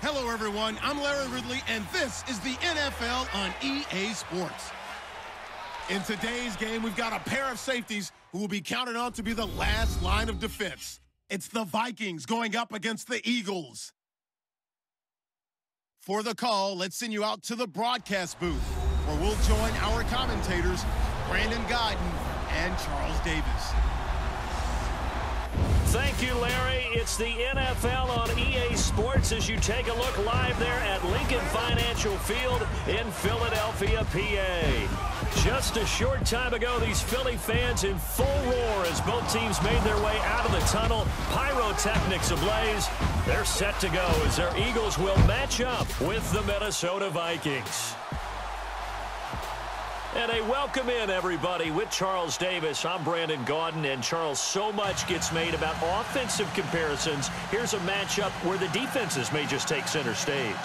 Hello, everyone. I'm Larry Ridley, and this is the NFL on EA Sports. In today's game, we've got a pair of safeties who will be counted on to be the last line of defense. It's the Vikings going up against the Eagles. For the call, let's send you out to the broadcast booth, where we'll join our commentators, Brandon Gaudin and Charles Davis. Thank you, Larry. It's the NFL on EA Sports as you take a look live there at Lincoln Financial Field in Philadelphia, PA. Just a short time ago, these Philly fans in full roar as both teams made their way out of the tunnel. Pyrotechnics ablaze. They're set to go as their Eagles will match up with the Minnesota Vikings. And a welcome in, everybody, with Charles Davis. I'm Brandon Gaudin, and Charles, so much gets made about offensive comparisons. Here's a matchup where the defenses may just take center stage.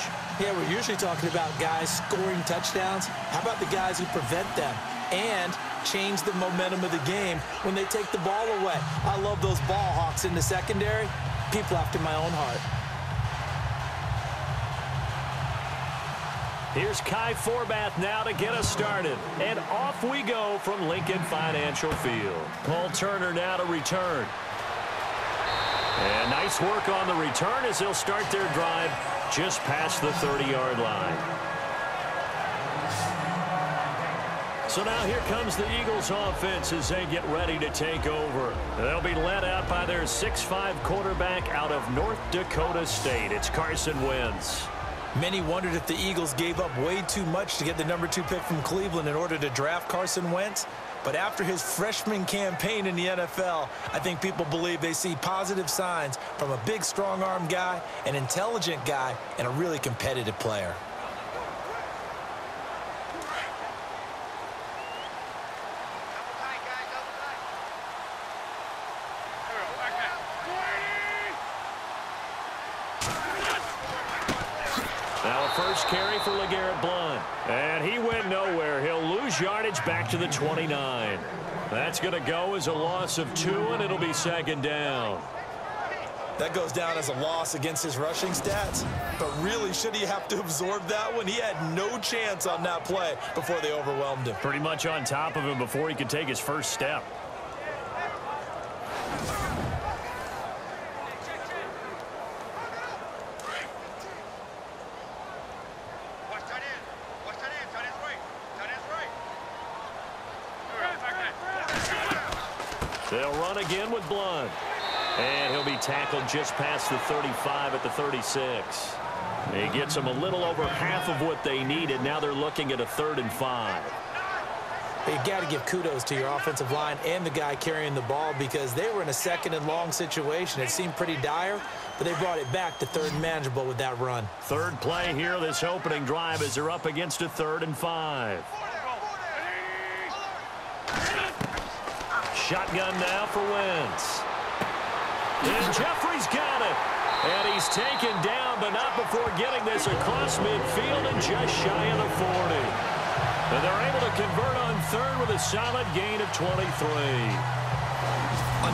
Yeah, we're usually talking about guys scoring touchdowns. How about the guys who prevent them and change the momentum of the game when they take the ball away? I love those ball hawks in the secondary. People after my own heart. Here's Kai Forbath now to get us started. And off we go from Lincoln Financial Field. Paul Turner now to return. And nice work on the return as they'll start their drive just past the 30-yard line. So now here comes the Eagles offense as they get ready to take over. They'll be led out by their 6'5" quarterback out of North Dakota State. It's Carson Wentz. Many wondered if the Eagles gave up way too much to get the #2 pick from Cleveland in order to draft Carson Wentz. But after his freshman campaign in the NFL, I think people believe they see positive signs from a big, strong-arm guy, an intelligent guy, and a really competitive player. First carry for LeGarrette Blount. And he went nowhere. He'll lose yardage back to the 29. That's going to go as a loss of 2, and it'll be second down. That goes down as a loss against his rushing stats. But really, should he have to absorb that one? He had no chance on that play before they overwhelmed him. Pretty much on top of him before he could take his first step. They'll run again with Blount. And he'll be tackled just past the 35 at the 36. He gets them a little over half of what they needed. Now they're looking at a 3rd and 5. You've got to give kudos to your offensive line and the guy carrying the ball because they were in a 2nd and long situation. It seemed pretty dire, but they brought it back to 3rd and manageable with that run. Third play here, this opening drive, as they're up against a 3rd and 5. Shotgun now for Wentz. And Jeffrey's got it. And he's taken down, but not before getting this across midfield and just shy of the 40. And they're able to convert on 3rd with a solid gain of 23.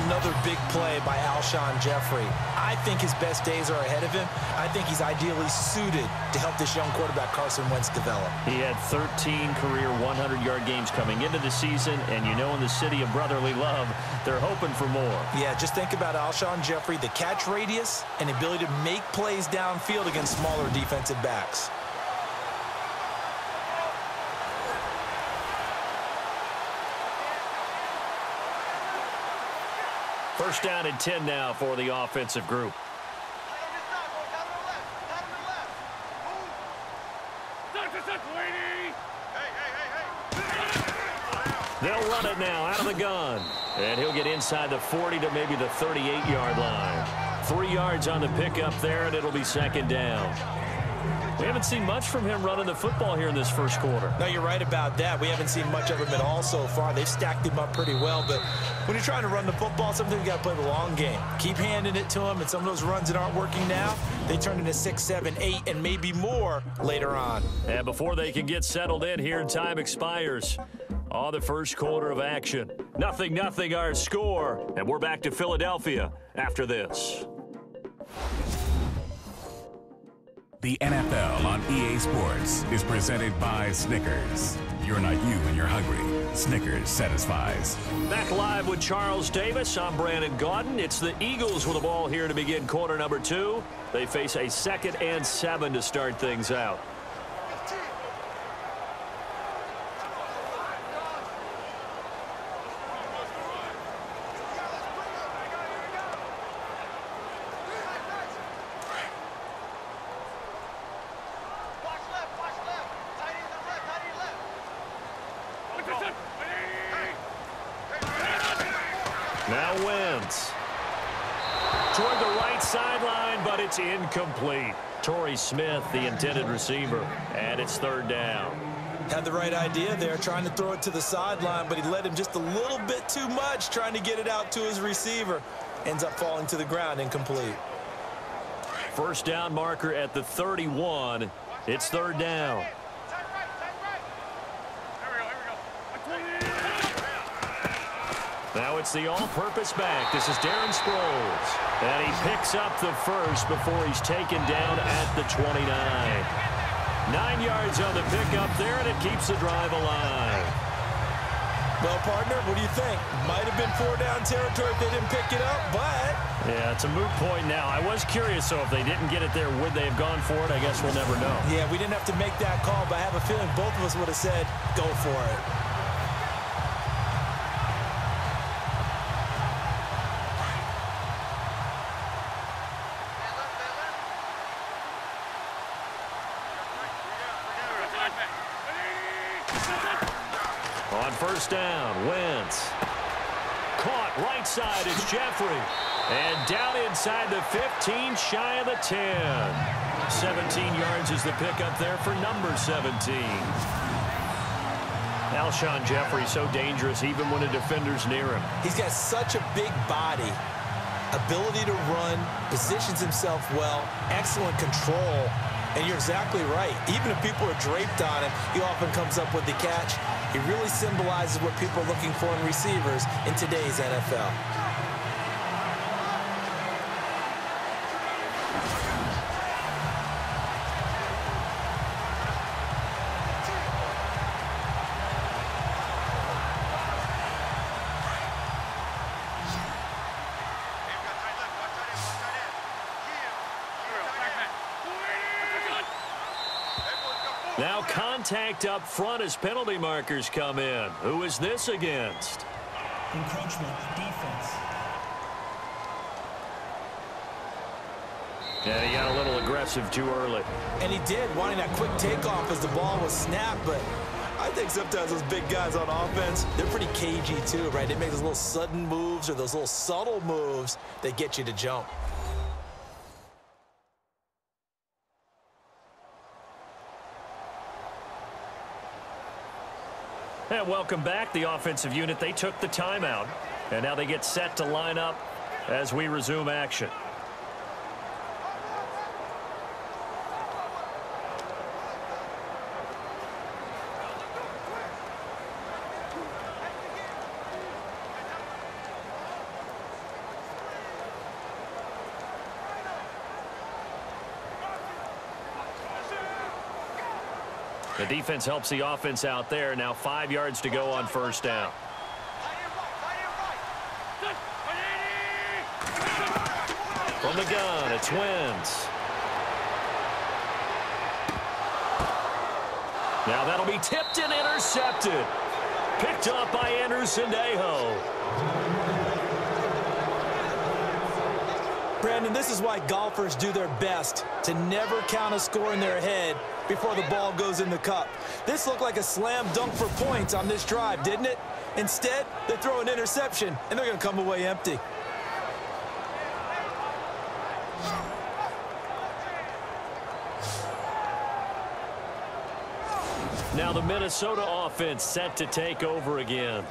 Another big play by Alshon Jeffrey. I think his best days are ahead of him. I think he's ideally suited to help this young quarterback Carson Wentz develop. He had 13 career 100-yard games coming into the season, and you know in the city of brotherly love, they're hoping for more. Yeah, just think about Alshon Jeffrey, the catch radius and the ability to make plays downfield against smaller defensive backs. First down and 10 now for the offensive group. They'll run it now out of the gun. And he'll get inside the 40 to maybe the 38-yard line. 3 yards on the pickup there, and it'll be second down. We haven't seen much from him running the football here in this first quarter. No, you're right about that. We haven't seen much of him at all so far. They've stacked him up pretty well, but when you're trying to run the football, sometimes you got to play the long game. Keep handing it to him, and some of those runs that aren't working now, they turn into 6, 7, 8, and maybe more later on. And before they can get settled in here, time expires on the first quarter of action. 0-0 our score, and we're back to Philadelphia after this. The NFL on EA Sports is presented by Snickers. You're not you when you're hungry. Snickers satisfies. Back live with Charles Davis. I'm Brandon Gaudin. It's the Eagles with the ball here to begin quarter number 2. They face a 2nd and 7 to start things out. Now Wentz. Toward the right sideline, but it's incomplete. Torrey Smith, the intended receiver, and it's 3rd down. Had the right idea there, trying to throw it to the sideline, but he led him just a little bit too much, trying to get it out to his receiver. Ends up falling to the ground, incomplete. 1st down marker at the 31. It's 3rd down. Now it's the all-purpose back. This is Darren Sproles. And he picks up the first before he's taken down at the 29. 9 yards on the pickup there, and it keeps the drive alive. Well, partner, what do you think? Might have been 4-down territory if they didn't pick it up, but... Yeah, it's a moot point now. I was curious, so if they didn't get it there, would they have gone for it? I guess we'll never know. Yeah, we didn't have to make that call, but I have a feeling both of us would have said, go for it. On 1st down, Wentz. Caught right side, it's Jeffrey. And down inside the 15, shy of the 10. 17 yards is the pickup there for number 17. Alshon Jeffrey so dangerous even when a defender's near him. He's got such a big body, ability to run, positions himself well, excellent control. And you're exactly right. Even if people are draped on him, he often comes up with the catch. He really symbolizes what people are looking for in receivers in today's NFL. Now contact up front as penalty markers come in. Who is this against? Encroachment defense. And he got a little aggressive too early. And he did, wanting that quick takeoff as the ball was snapped, but I think sometimes those big guys on offense, they're pretty cagey too, right? They make those little sudden moves or those little subtle moves that get you to jump. And welcome back. The offensive unit, they took the timeout. And now they get set to line up as we resume action. The defense helps the offense out there. Now 5 yards to go on 1st down. From the gun, it's Wentz. Now that'll be tipped and intercepted. Picked up by Anderson Aho. Brandon, this is why golfers do their best to never count a score in their head before the ball goes in the cup. This looked like a slam dunk for points on this drive, didn't it? Instead, they throw an interception, and they're going to come away empty. Now the Minnesota offense set to take over again.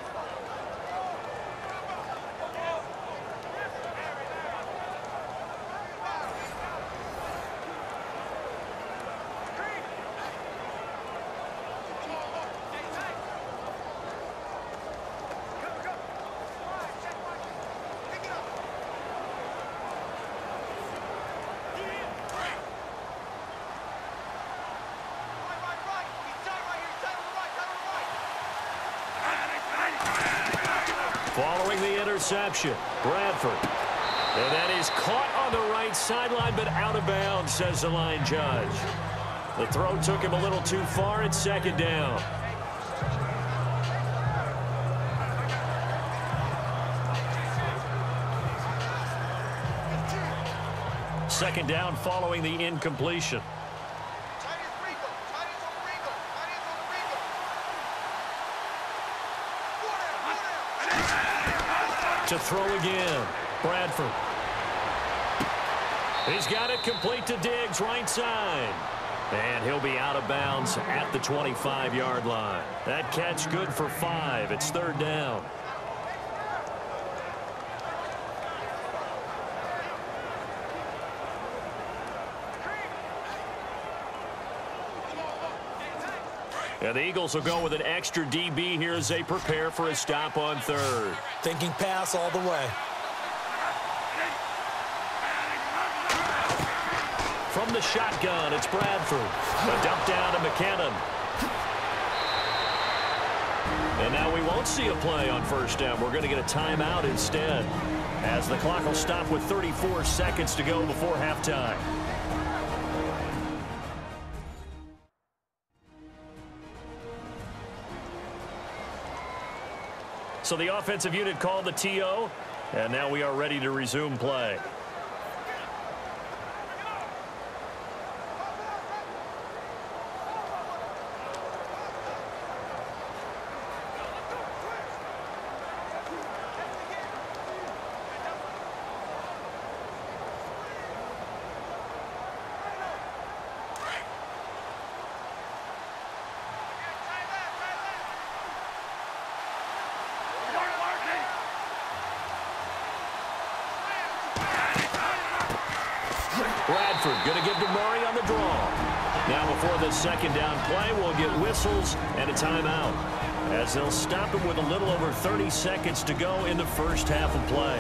Following the interception, Bradford. And that is caught on the right sideline, but out of bounds, says the line judge. The throw took him a little too far. It's second down. Second down following the incompletion. To throw again, Bradford. He's got it complete to Diggs, right side. And he'll be out of bounds at the 25-yard line. That catch good for 5. It's third down. And the Eagles will go with an extra DB here as they prepare for a stop on third. Thinking pass all the way. From the shotgun, it's Bradford. A dump down to McKinnon. And now we won't see a play on first down. We're going to get a timeout instead, as the clock will stop with 34 seconds to go before halftime. So the offensive unit called the TO, and now we are ready to resume play. Bradford going to give to Murray on the draw. Now before the second down play, we'll get whistles and a timeout, as they'll stop it with a little over 30 seconds to go in the first half of play.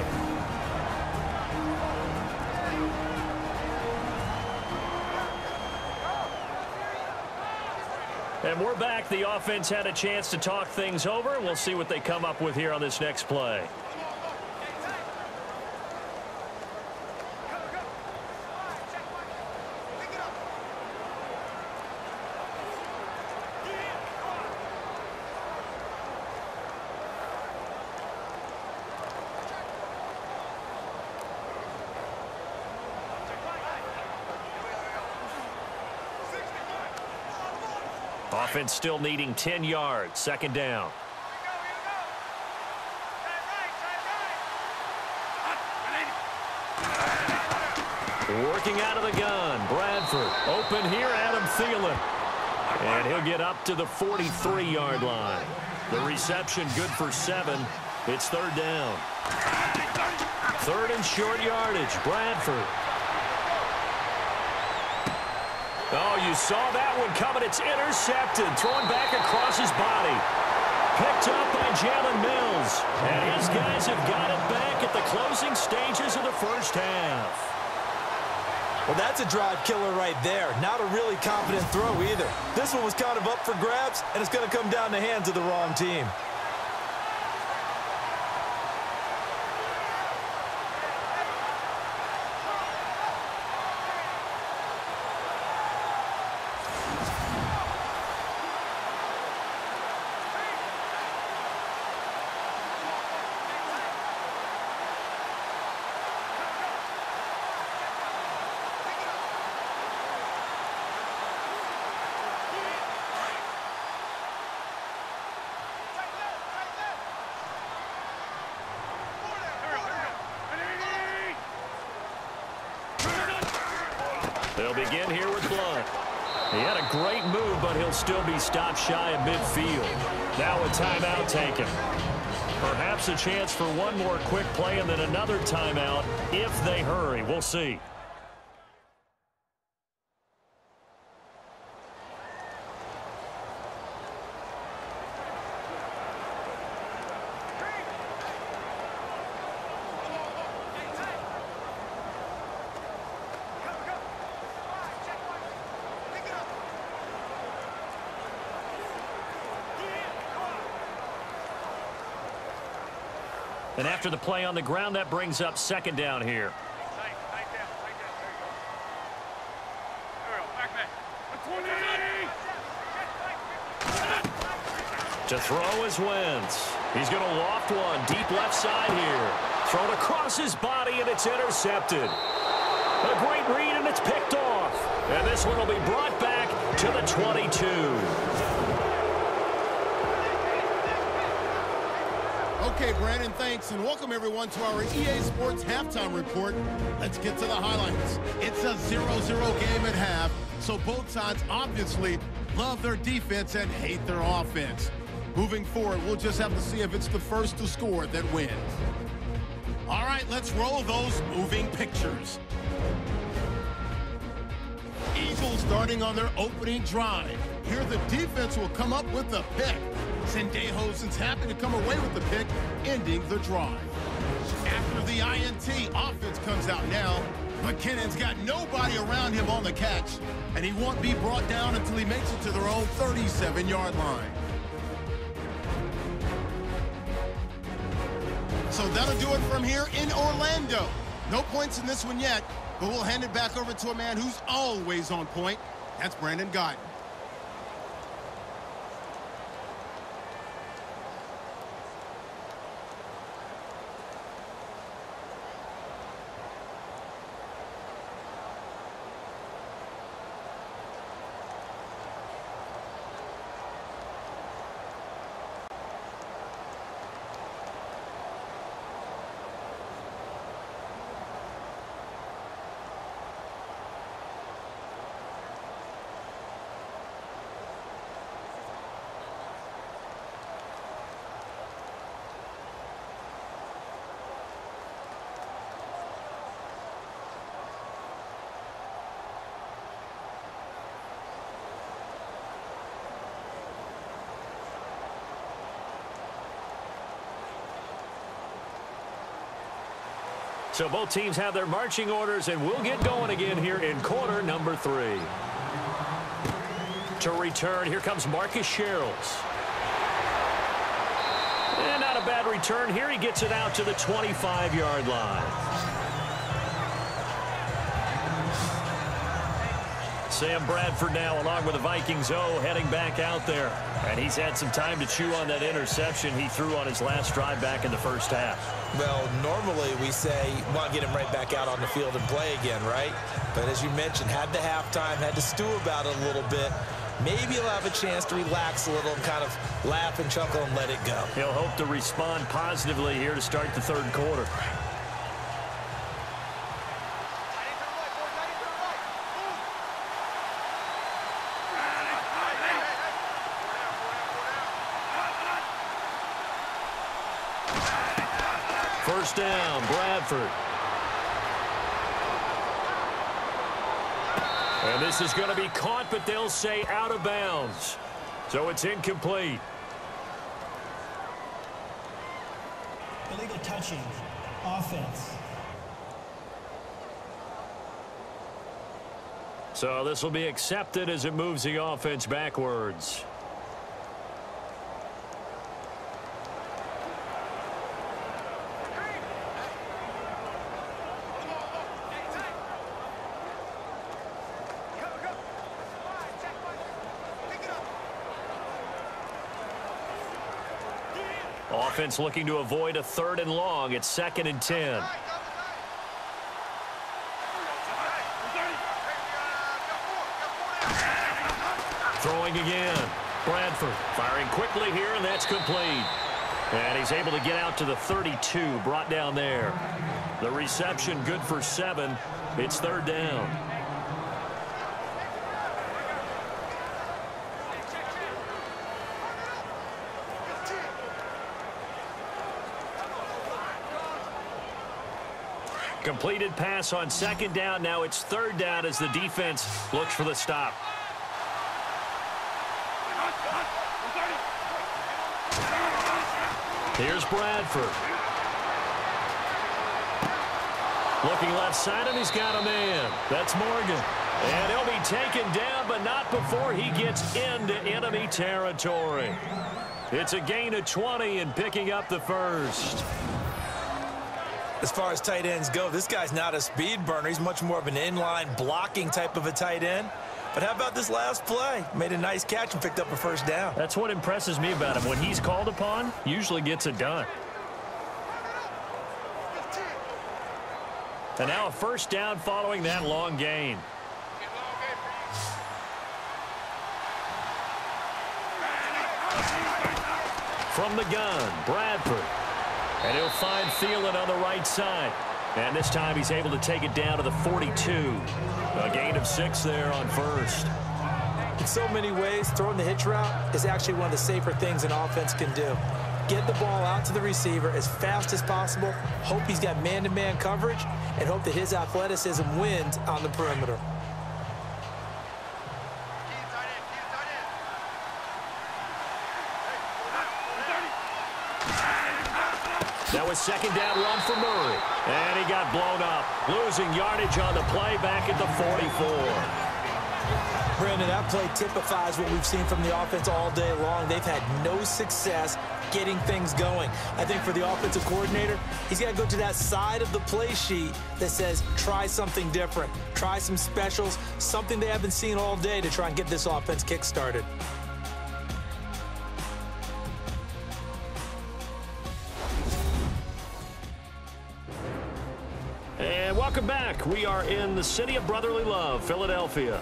And we're back. The offense had a chance to talk things over. We'll see what they come up with here on this next play. Offense still needing 10 yards. Second down. Working out of the gun. Bradford. Open here, Adam Thielen. And he'll get up to the 43-yard line. The reception good for 7. It's third down. Third and short yardage. Bradford. Oh, you saw that one coming. It's intercepted. Thrown back across his body. Picked up by Jalen Mills. And his guys have got it back at the closing stages of the first half. Well, that's a drive killer right there. Not a really confident throw either. This one was kind of up for grabs, and it's going to come down the hands of the wrong team. They'll begin here with Blunt. He had a great move, but he'll still be stopped shy of midfield. Now a timeout taken. Perhaps a chance for one more quick play and then another timeout if they hurry. We'll see. And after the play on the ground, that brings up second down here. To throw is Wentz. He's going to loft one deep left side here. Thrown across his body, and it's intercepted. A great read, and it's picked off. And this one will be brought back to the 22. Okay, Brandon, thanks, and welcome everyone to our EA Sports Halftime Report. Let's get to the highlights. It's a 0-0 game at half, so both sides obviously love their defense and hate their offense. Moving forward, we'll just have to see if it's the first to score that wins. All right, let's roll those moving pictures. Eagles starting on their opening drive. Here the defense will come up with the pick. Sendejo's happy to come away with the pick, ending the drive. After the INT, offense comes out now. McKinnon's got nobody around him on the catch, and he won't be brought down until he makes it to their own 37-yard line. So that'll do it from here in Orlando. No points in this one yet, but we'll hand it back over to a man who's always on point. That's Brandon Guyton. So both teams have their marching orders, and we'll get going again here in quarter number 3. To return, here comes Marcus Sherrills. And not a bad return here. He gets it out to the 25-yard line. Sam Bradford now along with the Vikings heading back out there. And he's had some time to chew on that interception he threw on his last drive back in the first half. Well, normally we say, want to get him right back out on the field and play again, right? But as you mentioned, had the halftime, had to stew about it a little bit. Maybe he'll have a chance to relax a little and kind of laugh and chuckle and let it go. He'll hope to respond positively here to start the third quarter. First down, Bradford. And this is going to be caught, but they'll say out of bounds. So it's incomplete. Illegal touching. Offense. So this will be accepted as it moves the offense backwards. Offense looking to avoid a 3rd and long. It's 2nd and 10. Throwing again. Bradford firing quickly here, and that's complete. And he's able to get out to the 32, brought down there. The reception good for 7. It's 3rd down. Completed pass on 2nd down. Now it's 3rd down as the defense looks for the stop. Here's Bradford. Looking left side, and he's got a man. That's Morgan. And he'll be taken down, but not before he gets into enemy territory. It's a gain of 20 and picking up the first. As far as tight ends go, this guy's not a speed burner. He's much more of an inline blocking type of a tight end. But how about this last play? Made a nice catch and picked up a first down. That's what impresses me about him. When he's called upon, usually gets it done. And now a first down following that long gain. From the gun, Bradford. And he'll find Thielen on the right side. And this time he's able to take it down to the 42. A gain of 6 there on first. In so many ways, throwing the hitch route is actually one of the safer things an offense can do. Get the ball out to the receiver as fast as possible, hope he's got man-to-man coverage, and hope that his athleticism wins on the perimeter. That was second down run for Murray. And he got blown up. Losing yardage on the play back at the 44. Brandon, that play typifies what we've seen from the offense all day long. They've had no success getting things going. I think for the offensive coordinator, he's got to go to that side of the play sheet that says try something different. Try some specials, something they haven't seen all day to try and get this offense kick-started. And welcome back. We are in the city of brotherly love, Philadelphia,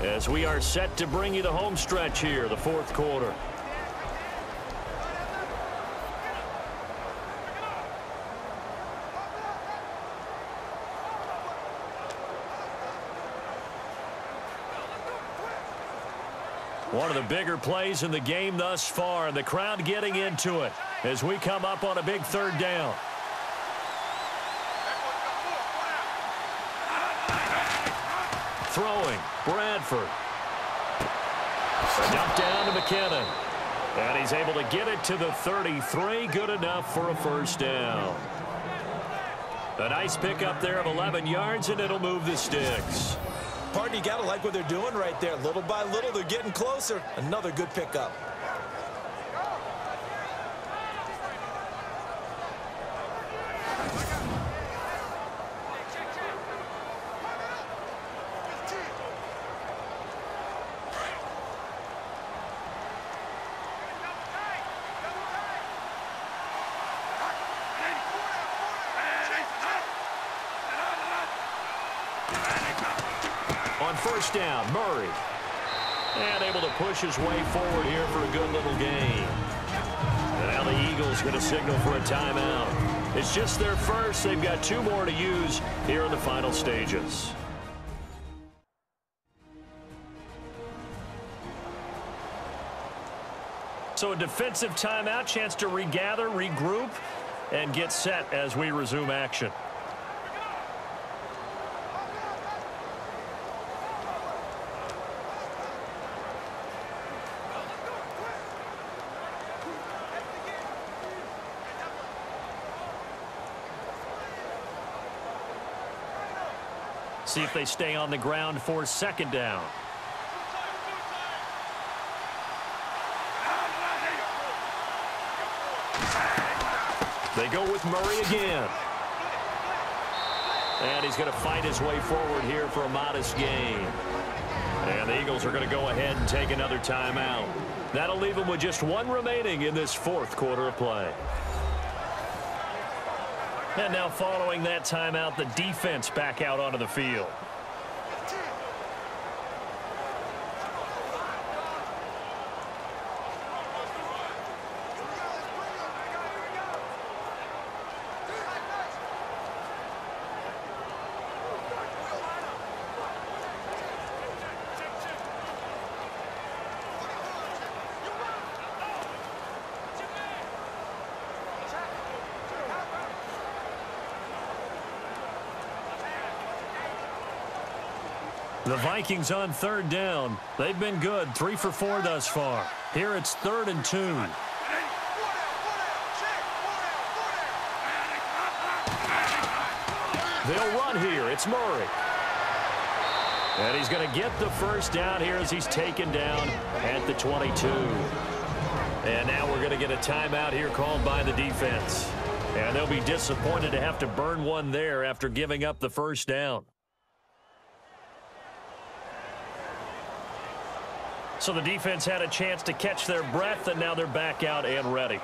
as we are set to bring you the home stretch here, the fourth quarter. One of the bigger plays in the game thus far, and the crowd getting into it as we come up on a big third down. Throwing, Bradford. A dump down to McKinnon. And he's able to get it to the 33. Good enough for a first down. A nice pickup there of 11 yards, and it'll move the sticks. Partner, you got to like what they're doing right there. Little by little, they're getting closer. Another good pickup. On first down, Murray. And able to push his way forward here for a good little gain. And now the Eagles going to signal for a timeout. It's just their first. They've got 2 more to use here in the final stages. So a defensive timeout, chance to regather, regroup, and get set as we resume action. See if they stay on the ground for second down. They go with Murray again. And he's going to fight his way forward here for a modest gain. And the Eagles are going to go ahead and take another timeout. That'll leave them with just 1 remaining in this fourth quarter of play. And now following that timeout, the defense back out onto the field. The Vikings on third down. They've been good, 3 for 4 thus far. Here it's 3rd and 2. They'll run here. It's Murray. And he's going to get the first down here as he's taken down at the 22. And now we're going to get a timeout here called by the defense. And they'll be disappointed to have to burn one there after giving up the first down. So the defense had a chance to catch their breath, and now they're back out and ready.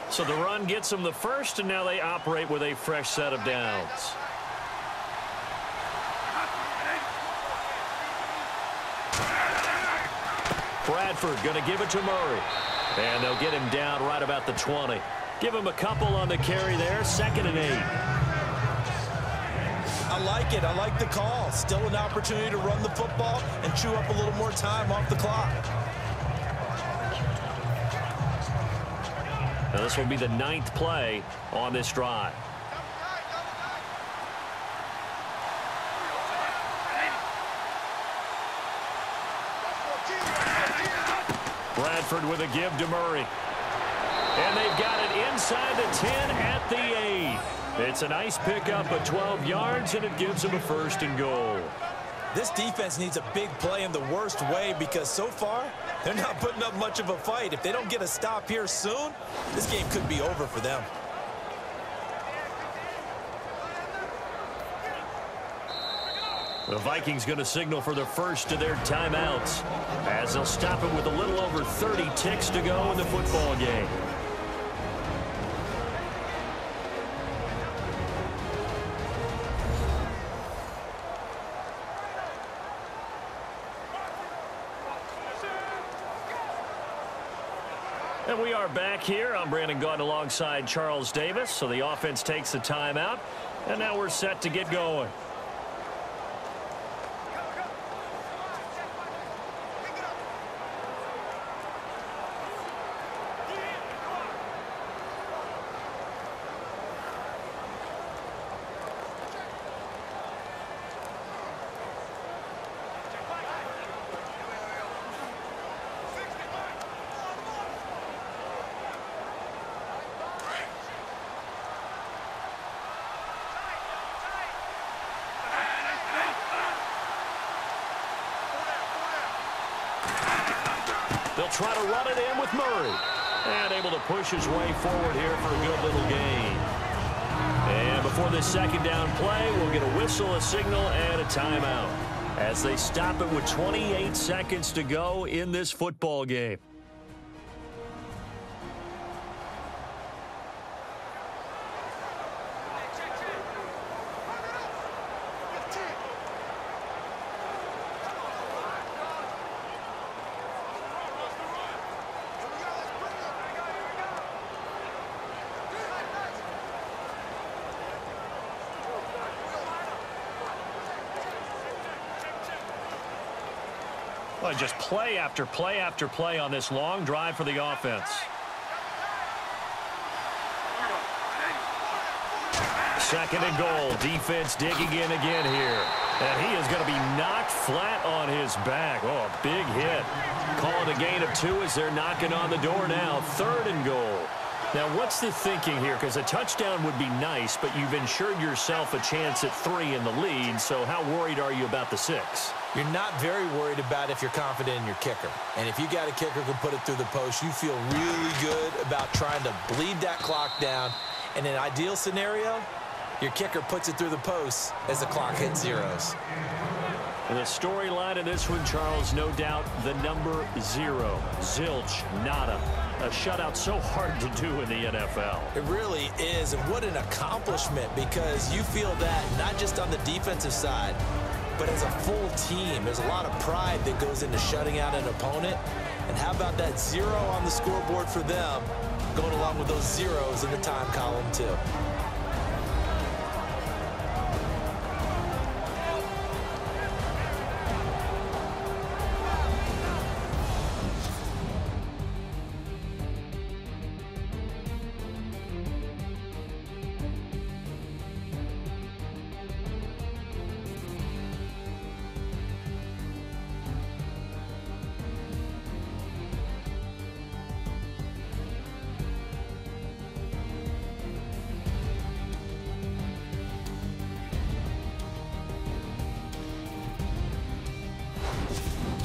So the run gets them the first, and now they operate with a fresh set of downs. Bradford going to give it to Murray. And they'll get him down right about the 20. Give him a couple on the carry there. 2nd and 8. I like it. I like the call. Still an opportunity to run the football and chew up a little more time off the clock. Now this will be the 9th play on this drive. Bradford with a give to Murray. And they've got it inside the 10 at the 8. It's a nice pickup of 12 yards, and it gives them a 1st and goal. This defense needs a big play in the worst way because so far, they're not putting up much of a fight. If they don't get a stop here soon, this game could be over for them. The Vikings going to signal for the first of their timeouts as they'll stop it with a little over 30 ticks to go in the football game. And we are back here. I'm Brandon Gaudin alongside Charles Davis. So the offense takes the timeout, and now we're set to get going. They'll try to run it in with Murray. And able to push his way forward here for a good little gain. And before this 2nd down play, we'll get a whistle, a signal, and a timeout as they stop it with 28 seconds to go in this football game. Well, just play after play after play on this long drive for the offense. Second and goal. Defense digging in again here. And he is going to be knocked flat on his back. Oh, a big hit. Calling a gain of 2 as they're knocking on the door now. 3rd and goal. Now, what's the thinking here? Because a touchdown would be nice, but you've ensured yourself a chance at 3 in the lead. So how worried are you about the 6? You're not very worried about if you're confident in your kicker. And if you got a kicker who can put it through the post, you feel really good about trying to bleed that clock down. In an ideal scenario, your kicker puts it through the post as the clock hits zeros. And the storyline of this one, Charles, no doubt the number 0. Zilch, nada. A shutout so hard to do in the NFL. It really is, and what an accomplishment, because you feel that not just on the defensive side, but as a full team. There's a lot of pride that goes into shutting out an opponent. And how about that 0 on the scoreboard for them, going along with those zeros in the time column too.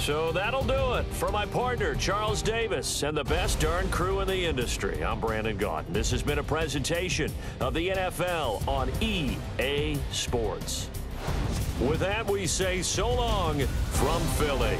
So that'll do it. For my partner, Charles Davis, and the best darn crew in the industry, I'm Brandon Gaudin. This has been a presentation of the NFL on EA Sports. With that, we say so long from Philly.